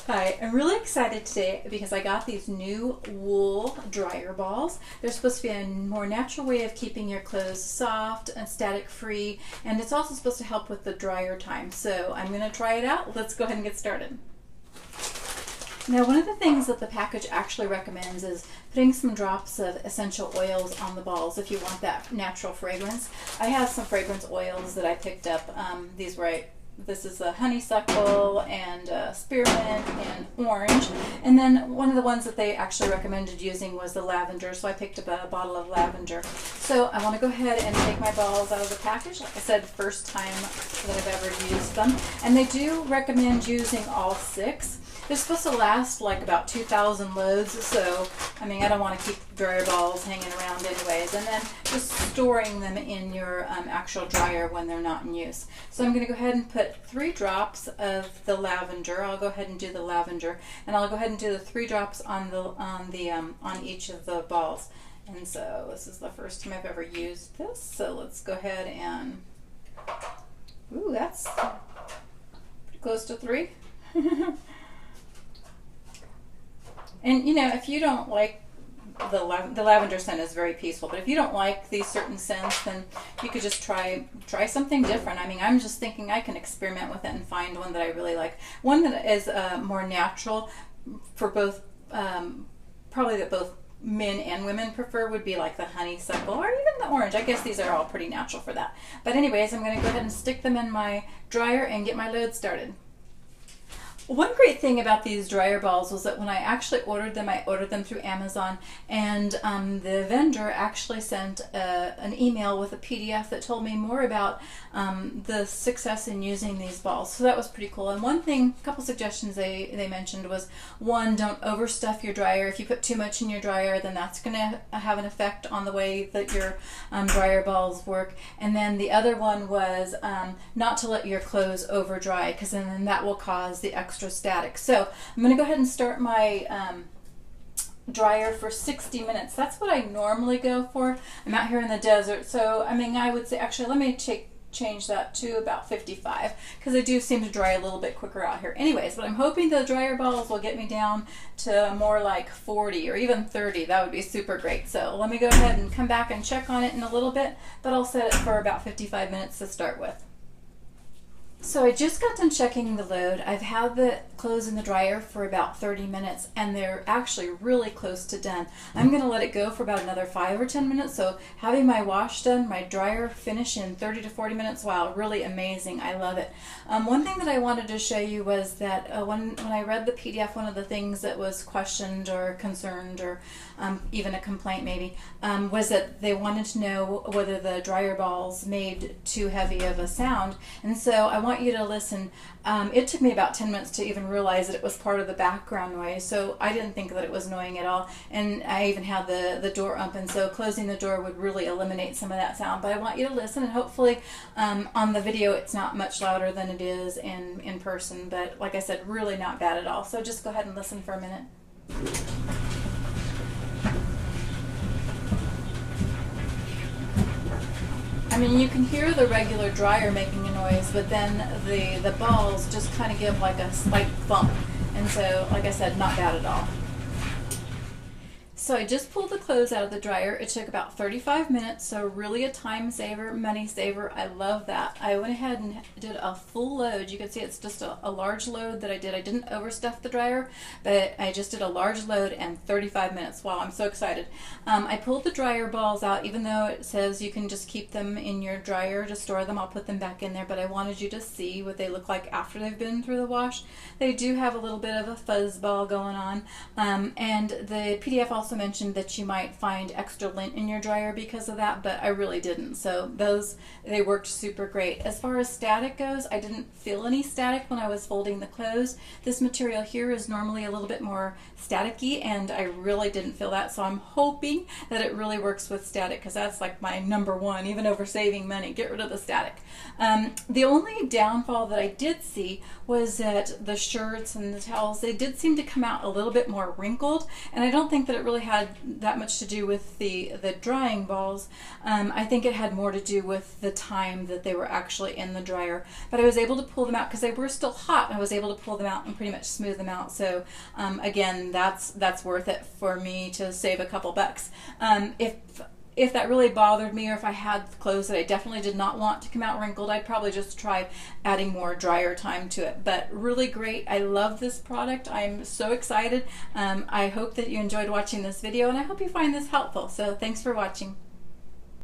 Hi, I'm really excited today because I got these new wool dryer balls. They're supposed to be a more natural way of keeping your clothes soft and static free, and it's also supposed to help with the dryer time. So I'm going to try it out. Let's go ahead and get started. Now, one of the things that the package actually recommends is putting some drops of essential oils on the balls if you want that natural fragrance. I have some fragrance oils that I picked up. This is a honeysuckle and spearmint and orange. And then one of the ones that they actually recommended using was the lavender, so I picked up a bottle of lavender. So I want to go ahead and take my balls out of the package. Like I said, first time that I've ever used them. And they do recommend using all 6. They're supposed to last like about 2,000 loads, so I mean I don't want to keep dryer balls hanging around anyways, and then just storing them in your actual dryer when they're not in use. So I'm going to go ahead and put 3 drops of the lavender. I'll go ahead and do the lavender, and I'll go ahead and do the 3 drops on each of the balls. And so this is the first time I've ever used this, so let's go ahead and, ooh, that's pretty close to 3. And you know, if you don't like the lavender scent is very peaceful, but if you don't like these certain scents, then you could just try something different. I mean, I'm just thinking I can experiment with it and find one that I really like. One that is more natural for both, probably that both men and women prefer would be like the honeysuckle or even the orange. I guess these are all pretty natural for that. But anyways, I'm going to go ahead and stick them in my dryer and get my load started. One great thing about these dryer balls was that when I actually ordered them, I ordered them through Amazon, and the vendor actually sent an email with a PDF that told me more about the success in using these balls. So that was pretty cool. And one thing, a couple suggestions they mentioned was, one, don't overstuff your dryer. If you put too much in your dryer, then that's going to have an effect on the way that your dryer balls work. And then the other one was not to let your clothes over dry, because then that will cause the extra static. So I'm going to go ahead and start my dryer for 60 minutes. That's what I normally go for. I'm out here in the desert, so I mean I would say, actually let me change that to about 55, because they do seem to dry a little bit quicker out here. Anyways, but I'm hoping the dryer balls will get me down to more like 40 or even 30. That would be super great. So let me go ahead and come back and check on it in a little bit, but I'll set it for about 55 minutes to start with. So I just got done checking the load. I've had the clothes in the dryer for about 30 minutes, and they're actually really close to done. I'm going to let it go for about another 5 or 10 minutes. So having my wash done, my dryer finish in 30 to 40 minutes, wow, really amazing. I love it. One thing that I wanted to show you was that when I read the PDF, one of the things that was questioned or concerned or even a complaint maybe, was that they wanted to know whether the dryer balls made too heavy of a sound. And so I want you to listen. It took me about 10 minutes to even realize that it was part of the background noise, so I didn't think that it was annoying at all. And I even had the door open, so closing the door would really eliminate some of that sound. But I want you to listen, and hopefully on the video it's not much louder than it is in person, but like I said, really not bad at all. So just go ahead and listen for a minute. I mean, you can hear the regular dryer making a noise, but then the balls just kind of give like a slight thump. And so, like I said, not bad at all. So I just pulled the clothes out of the dryer. It took about 35 minutes, so really a time saver, money saver. I love that. I went ahead and did a full load. You can see it's just a large load that I did. I didn't overstuff the dryer, but I just did a large load and 35 minutes. Wow, I'm so excited. I pulled the dryer balls out, even though it says you can just keep them in your dryer to store them. I'll put them back in there, but I wanted you to see what they look like after they've been through the wash. They do have a little bit of a fuzz ball going on, and the PDF also mentioned that you might find extra lint in your dryer because of that, but I really didn't. So they worked super great. As far as static goes, I didn't feel any static when I was folding the clothes. This material here is normally a little bit more staticky, and I really didn't feel that. So I'm hoping that it really works with static, because that's like my #1, even over saving money. Get rid of the static. The only downfall that I did see was that the shirts and the towels, they did seem to come out a little bit more wrinkled, and I don't think that it really had that much to do with the drying balls. I think it had more to do with the time that they were actually in the dryer. But I was able to pull them out because they were still hot. I was able to pull them out and pretty much smooth them out. So again, that's worth it for me to save a couple bucks. If that really bothered me, or if I had clothes that I definitely did not want to come out wrinkled, I'd probably just try adding more dryer time to it. But really great. I love this product. I'm so excited. I hope that you enjoyed watching this video, and I hope you find this helpful. So thanks for watching.